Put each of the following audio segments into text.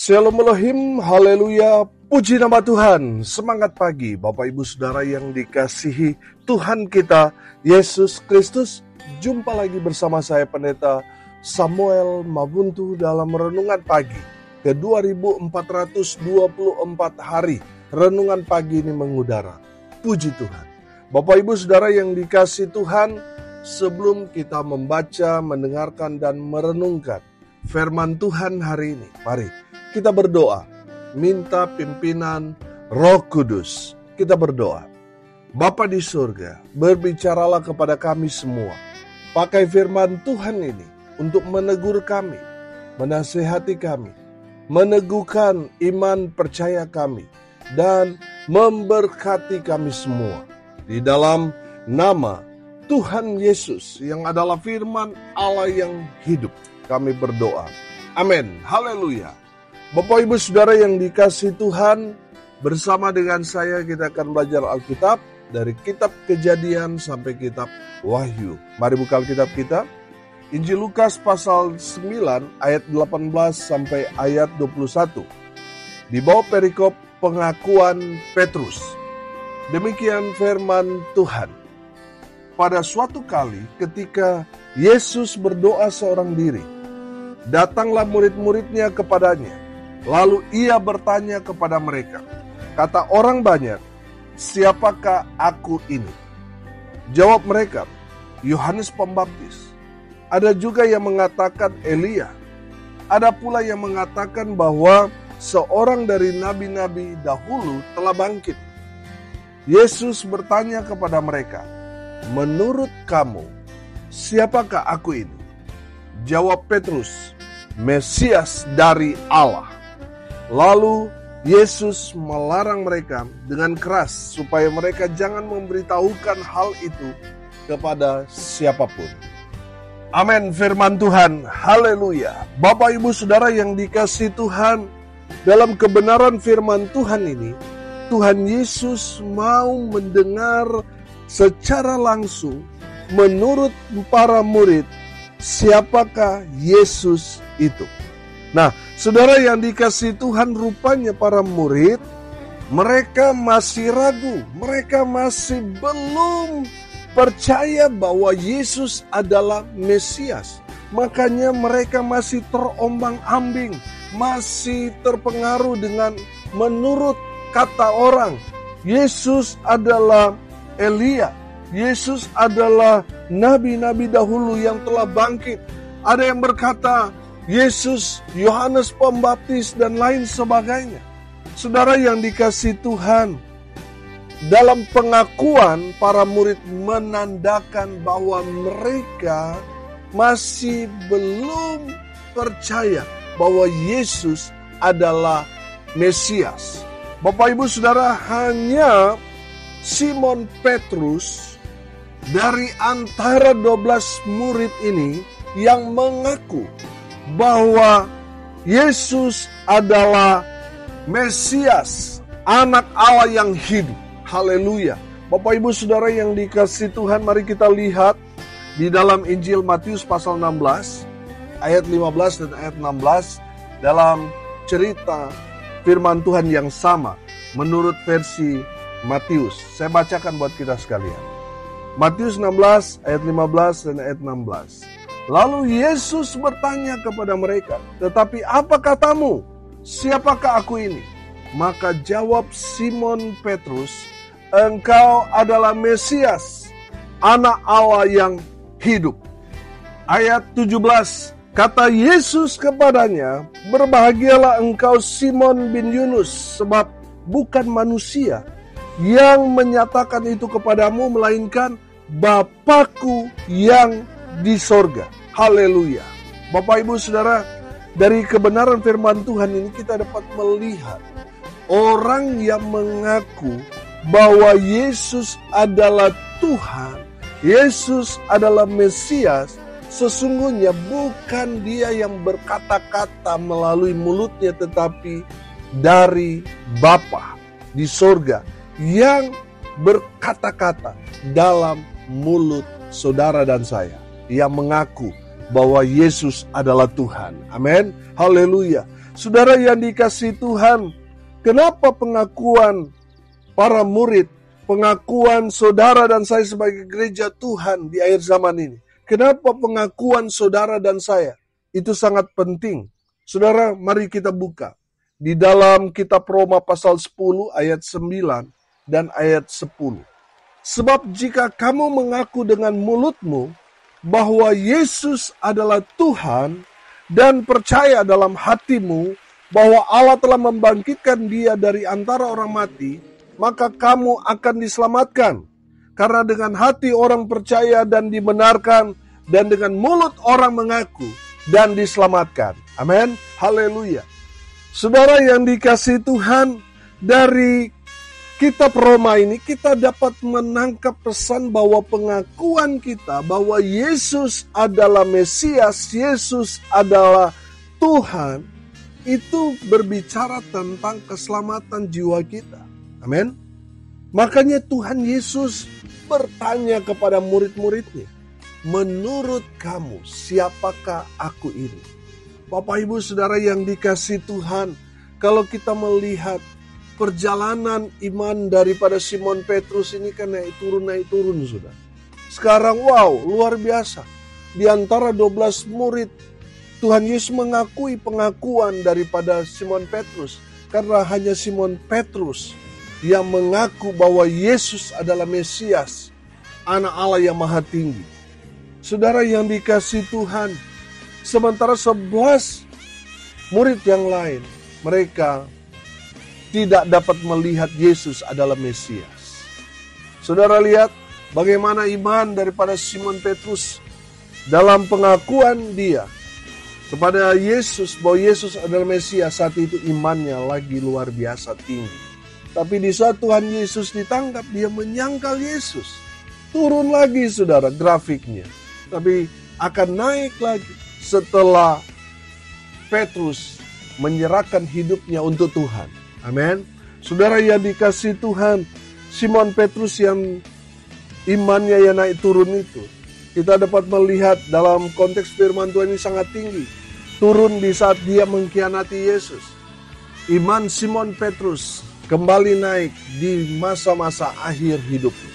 Shalom Elohim, haleluya, puji nama Tuhan. Semangat pagi Bapak Ibu Saudara yang dikasihi Tuhan kita Yesus Kristus. Jumpa lagi bersama saya Pendeta Samuel Mabuntu dalam Renungan Pagi ke 2424 hari. Renungan pagi ini mengudara. Puji Tuhan. Bapak Ibu Saudara yang dikasihi Tuhan, sebelum kita membaca, mendengarkan dan merenungkan firman Tuhan hari ini, mari kita berdoa, minta pimpinan Roh Kudus. Kita berdoa. Bapa di surga, berbicaralah kepada kami semua. Pakai firman Tuhan ini untuk menegur kami, menasihati kami, meneguhkan iman percaya kami, dan memberkati kami semua. Di dalam nama Tuhan Yesus yang adalah firman Allah yang hidup, kami berdoa. Amin. Haleluya. Bapak Ibu Saudara yang dikasihi Tuhan, bersama dengan saya kita akan belajar Alkitab dari kitab Kejadian sampai kitab Wahyu. Mari buka Alkitab kita. Injil Lukas pasal 9 ayat 18 sampai ayat 21. Di bawah perikop pengakuan Petrus. Demikian firman Tuhan. Pada suatu kali ketika Yesus berdoa seorang diri, datanglah murid-muridnya kepadanya. Lalu ia bertanya kepada mereka, kata orang banyak, siapakah aku ini? Jawab mereka, Yohanes Pembaptis. Ada juga yang mengatakan Elia. Ada pula yang mengatakan bahwa seorang dari nabi-nabi dahulu telah bangkit. Yesus bertanya kepada mereka, menurut kamu, siapakah aku ini? Jawab Petrus, Mesias dari Allah. Lalu Yesus melarang mereka dengan keras supaya mereka jangan memberitahukan hal itu kepada siapapun. Amin, firman Tuhan. Haleluya. Bapak Ibu Saudara yang dikasihi Tuhan, dalam kebenaran firman Tuhan ini, Tuhan Yesus mau mendengar secara langsung menurut para murid siapakah Yesus itu. Nah, saudara yang dikasihi Tuhan, rupanya para murid, mereka masih ragu, mereka masih belum percaya bahwa Yesus adalah Mesias. Makanya mereka masih terombang-ambing, masih terpengaruh dengan menurut kata orang, Yesus adalah Elia, Yesus adalah nabi-nabi dahulu yang telah bangkit. Ada yang berkata, Yesus, Yohanes Pembaptis, dan lain sebagainya. Saudara yang dikasihi Tuhan, dalam pengakuan para murid menandakan bahwa mereka masih belum percaya bahwa Yesus adalah Mesias. Bapak Ibu Saudara, hanya Simon Petrus dari antara 12 murid ini yang mengaku bahwa Yesus adalah Mesias, anak Allah yang hidup. Haleluya. Bapak Ibu Saudara yang dikasihi Tuhan, mari kita lihat di dalam Injil Matius pasal 16 ayat 15 dan ayat 16 dalam cerita firman Tuhan yang sama menurut versi Matius. Saya bacakan buat kita sekalian. Matius 16 ayat 15 dan ayat 16. Lalu Yesus bertanya kepada mereka, tetapi apa katamu? Siapakah aku ini? Maka jawab Simon Petrus, engkau adalah Mesias, anak Allah yang hidup. Ayat 17, kata Yesus kepadanya, berbahagialah engkau Simon bin Yunus, sebab bukan manusia yang menyatakan itu kepadamu, melainkan Bapa-Ku yang di sorga. Haleluya. Bapak Ibu Saudara, dari kebenaran firman Tuhan ini kita dapat melihat orang yang mengaku bahwa Yesus adalah Tuhan, Yesus adalah Mesias, sesungguhnya bukan dia yang berkata-kata melalui mulutnya, tetapi dari Bapa di sorga yang berkata-kata dalam mulut saudara dan saya, yang mengaku bahwa Yesus adalah Tuhan. Amin. Haleluya. Saudara yang dikasihi Tuhan, kenapa pengakuan para murid, pengakuan saudara dan saya sebagai gereja Tuhan di akhir zaman ini, kenapa pengakuan saudara dan saya itu sangat penting? Saudara, mari kita buka di dalam kitab Roma pasal 10 ayat 9 dan ayat 10. Sebab jika kamu mengaku dengan mulutmu bahwa Yesus adalah Tuhan dan percaya dalam hatimu bahwa Allah telah membangkitkan dia dari antara orang mati, maka kamu akan diselamatkan. Karena dengan hati orang percaya dan dibenarkan, dan dengan mulut orang mengaku dan diselamatkan. Amin. Haleluya. Saudara yang dikasihi Tuhan, dari kitab Roma ini kita dapat menangkap pesan bahwa pengakuan kita bahwa Yesus adalah Mesias, Yesus adalah Tuhan, itu berbicara tentang keselamatan jiwa kita. Amin. Makanya Tuhan Yesus bertanya kepada murid-muridnya, menurut kamu siapakah aku ini? Bapak Ibu Saudara yang dikasihi Tuhan, kalau kita melihat perjalanan iman daripada Simon Petrus ini kan naik turun sudah. Sekarang wow, luar biasa. Di antara 12 murid, Tuhan Yesus mengakui pengakuan daripada Simon Petrus. Karena hanya Simon Petrus yang mengaku bahwa Yesus adalah Mesias, Anak Allah yang Maha Tinggi. Saudara yang dikasihi Tuhan, sementara 11 murid yang lain, mereka tidak dapat melihat Yesus adalah Mesias. Saudara lihat bagaimana iman daripada Simon Petrus dalam pengakuan dia kepada Yesus bahwa Yesus adalah Mesias. Saat itu imannya lagi luar biasa tinggi. Tapi di saat Tuhan Yesus ditangkap, dia menyangkal Yesus. Turun lagi saudara grafiknya. Tapi akan naik lagi setelah Petrus menyerahkan hidupnya untuk Tuhan. Amin. Saudara yang dikasihi Tuhan, Simon Petrus yang imannya yang naik turun itu, kita dapat melihat dalam konteks firman Tuhan ini sangat tinggi. Turun di saat dia mengkhianati Yesus. Iman Simon Petrus kembali naik di masa-masa akhir hidupnya.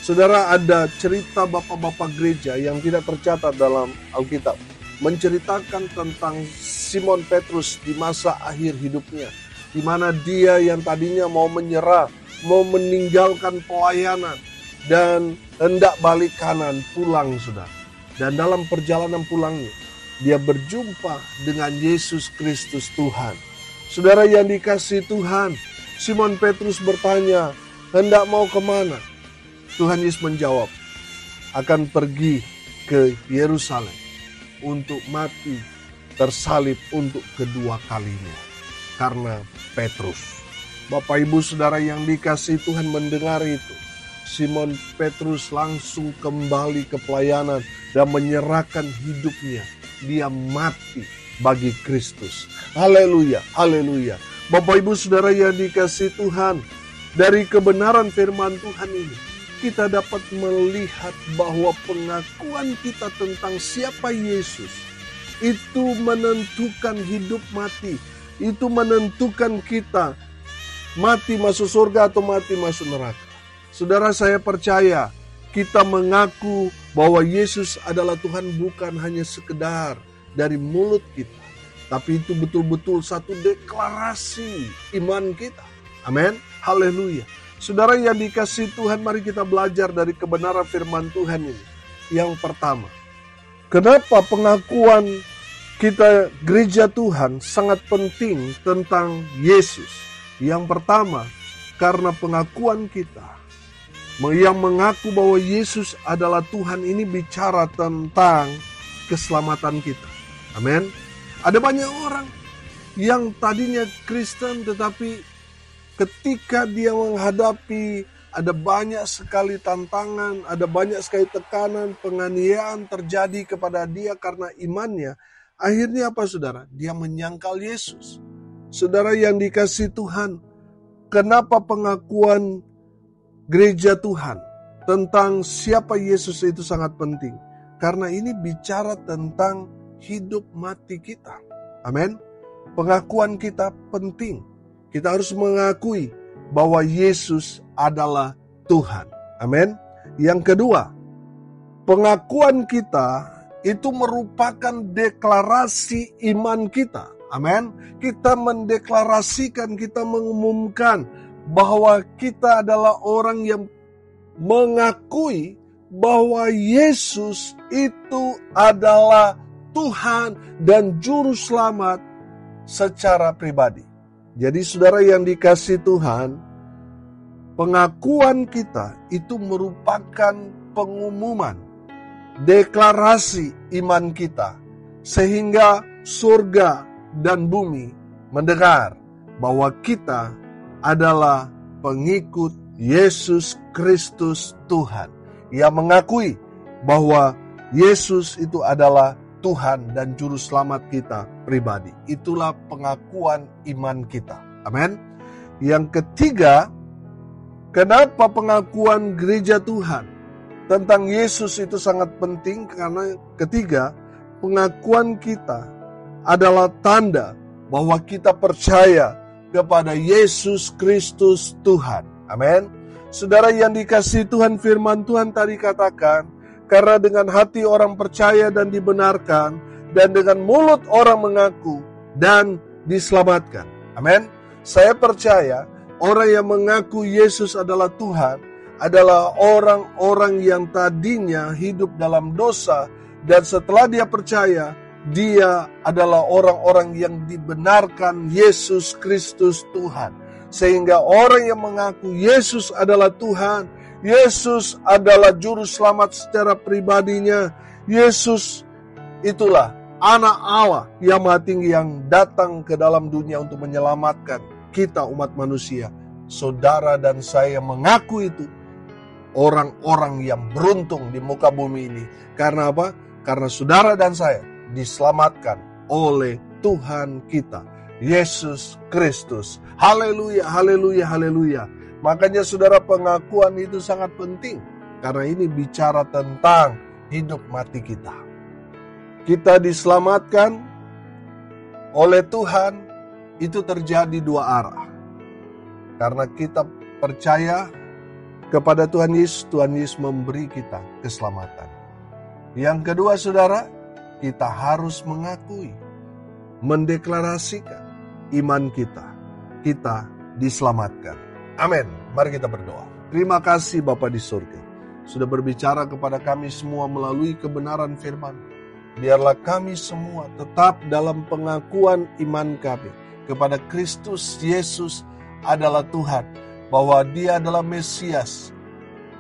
Saudara, ada cerita bapak-bapak gereja yang tidak tercatat dalam Alkitab, menceritakan tentang Simon Petrus di masa akhir hidupnya, di mana dia yang tadinya mau menyerah, mau meninggalkan pelayanan, dan hendak balik kanan pulang saudara. Dan dalam perjalanan pulangnya, dia berjumpa dengan Yesus Kristus Tuhan. Saudara yang dikasihi Tuhan, Simon Petrus bertanya, hendak mau kemana? Tuhan Yesus menjawab, akan pergi ke Yerusalem untuk mati tersalib untuk kedua kalinya. Karena Petrus. Bapak Ibu Saudara yang dikasihi Tuhan mendengar itu, Simon Petrus langsung kembali ke pelayanan dan menyerahkan hidupnya. Dia mati bagi Kristus. Haleluya, haleluya. Bapak Ibu Saudara yang dikasihi Tuhan, dari kebenaran firman Tuhan ini, kita dapat melihat bahwa pengakuan kita tentang siapa Yesus, itu menentukan hidup mati. Itu menentukan kita mati masuk surga atau mati masuk neraka. Saudara, saya percaya kita mengaku bahwa Yesus adalah Tuhan bukan hanya sekedar dari mulut kita, tapi itu betul-betul satu deklarasi iman kita. Amin. Haleluya. Saudara yang dikasihi Tuhan, mari kita belajar dari kebenaran firman Tuhan ini. Yang pertama, kenapa pengakuan kita gereja Tuhan sangat penting tentang Yesus? Yang pertama, karena pengakuan kita yang mengaku bahwa Yesus adalah Tuhan ini bicara tentang keselamatan kita. Amin. Ada banyak orang yang tadinya Kristen tetapi ketika dia menghadapi ada banyak sekali tantangan, ada banyak sekali tekanan, penganiayaan terjadi kepada dia karena imannya. Akhirnya apa saudara? Dia menyangkal Yesus. Saudara yang dikasihi Tuhan, kenapa pengakuan gereja Tuhan tentang siapa Yesus itu sangat penting? Karena ini bicara tentang hidup mati kita. Amin. pengakuan kita penting. Kita harus mengakui bahwa Yesus adalah Tuhan. Amin. Yang kedua, pengakuan kita itu merupakan deklarasi iman kita. Amin. Kita mendeklarasikan, kita mengumumkan bahwa kita adalah orang yang mengakui bahwa Yesus itu adalah Tuhan dan Juru Selamat secara pribadi. Jadi saudara yang dikasihi Tuhan, pengakuan kita itu merupakan pengumuman, deklarasi iman kita, sehingga surga dan bumi mendengar bahwa kita adalah pengikut Yesus Kristus Tuhan, yang mengakui bahwa Yesus itu adalah Tuhan dan Juru Selamat kita pribadi. Itulah pengakuan iman kita. Amin. Yang ketiga, kenapa pengakuan gereja Tuhan tentang Yesus itu sangat penting? Karena ketiga, pengakuan kita adalah tanda bahwa kita percaya kepada Yesus Kristus Tuhan. Amin. Saudara yang dikasihi Tuhan, firman Tuhan tadi katakan, karena dengan hati orang percaya dan dibenarkan, dan dengan mulut orang mengaku dan diselamatkan. Amin. Saya percaya orang yang mengaku Yesus adalah Tuhan adalah orang-orang yang tadinya hidup dalam dosa, dan setelah dia percaya, dia adalah orang-orang yang dibenarkan Yesus Kristus Tuhan. Sehingga orang yang mengaku Yesus adalah Tuhan, Yesus adalah Juru Selamat secara pribadinya, Yesus itulah Anak Allah yang Maha Tinggi yang datang ke dalam dunia untuk menyelamatkan kita umat manusia. Saudara dan saya mengaku itu orang-orang yang beruntung di muka bumi ini. Karena apa? Karena saudara dan saya diselamatkan oleh Tuhan kita, Yesus Kristus. Haleluya, haleluya, haleluya. Makanya saudara, pengakuan itu sangat penting. Karena ini bicara tentang hidup mati kita. Kita diselamatkan oleh Tuhan, itu terjadi dua arah. Karena kita percaya kepada Tuhan Yesus memberi kita keselamatan. Yang kedua saudara, kita harus mengakui, mendeklarasikan iman kita. Kita diselamatkan. Amin. Mari kita berdoa. Terima kasih Bapa di surga, sudah berbicara kepada kami semua melalui kebenaran firman. Biarlah kami semua tetap dalam pengakuan iman kami kepada Kristus Yesus adalah Tuhan, bahwa Dia adalah Mesias,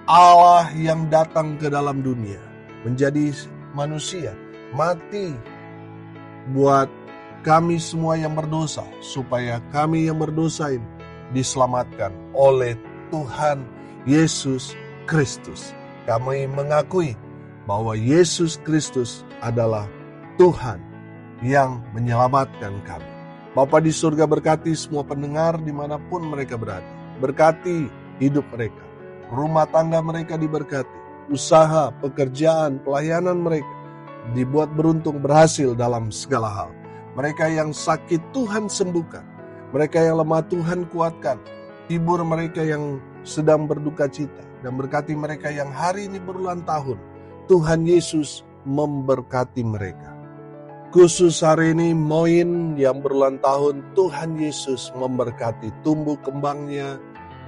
Allah yang datang ke dalam dunia, menjadi manusia, mati buat kami semua yang berdosa, supaya kami yang berdosa ini diselamatkan oleh Tuhan Yesus Kristus. Kami mengakui bahwa Yesus Kristus adalah Tuhan yang menyelamatkan kami. Bapa di surga, berkati semua pendengar dimanapun mereka berada. Berkati hidup mereka, rumah tangga mereka diberkati, usaha, pekerjaan, pelayanan mereka dibuat beruntung, berhasil dalam segala hal. Mereka yang sakit Tuhan sembuhkan. Mereka yang lemah Tuhan kuatkan. Hibur mereka yang sedang berduka cita. Dan berkati mereka yang hari ini berulang tahun. Tuhan Yesus memberkati mereka. Khusus hari ini Moin yang berulang tahun, Tuhan Yesus memberkati tumbuh kembangnya.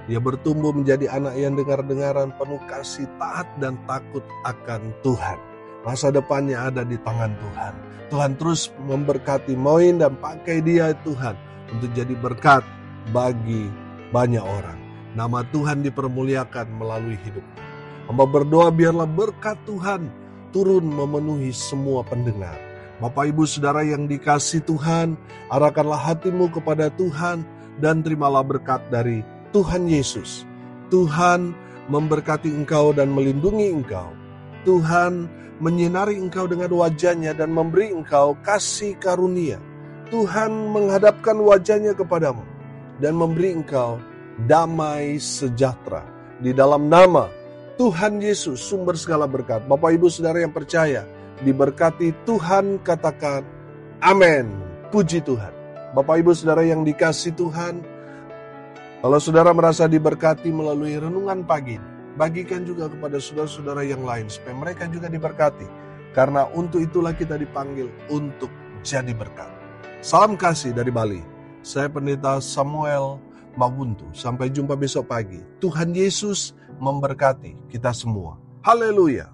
Dia bertumbuh menjadi anak yang dengar-dengaran, penuh kasih, taat dan takut akan Tuhan. Masa depannya ada di tangan Tuhan. Tuhan terus memberkati Moin dan pakai dia Tuhan untuk jadi berkat bagi banyak orang. Nama Tuhan dipermuliakan melalui hidupnya. Hamba berdoa biarlah berkat Tuhan turun memenuhi semua pendengar. Bapak Ibu Saudara yang dikasihi Tuhan, arahkanlah hatimu kepada Tuhan dan terimalah berkat dari Tuhan Yesus. Tuhan memberkati engkau dan melindungi engkau. Tuhan menyinari engkau dengan wajah-Nya dan memberi engkau kasih karunia. Tuhan menghadapkan wajah-Nya kepadamu dan memberi engkau damai sejahtera. Di dalam nama Tuhan Yesus, sumber segala berkat. Bapak Ibu Saudara yang percaya, diberkati Tuhan, katakan amin. Puji Tuhan. Bapak Ibu Saudara yang dikasihi Tuhan, kalau saudara merasa diberkati melalui renungan pagi ini, bagikan juga kepada saudara-saudara yang lain supaya mereka juga diberkati. Karena untuk itulah kita dipanggil untuk jadi berkat. Salam kasih dari Bali. Saya Pendeta Samuel Mabuntu. Sampai jumpa besok pagi. Tuhan Yesus memberkati kita semua. Haleluya.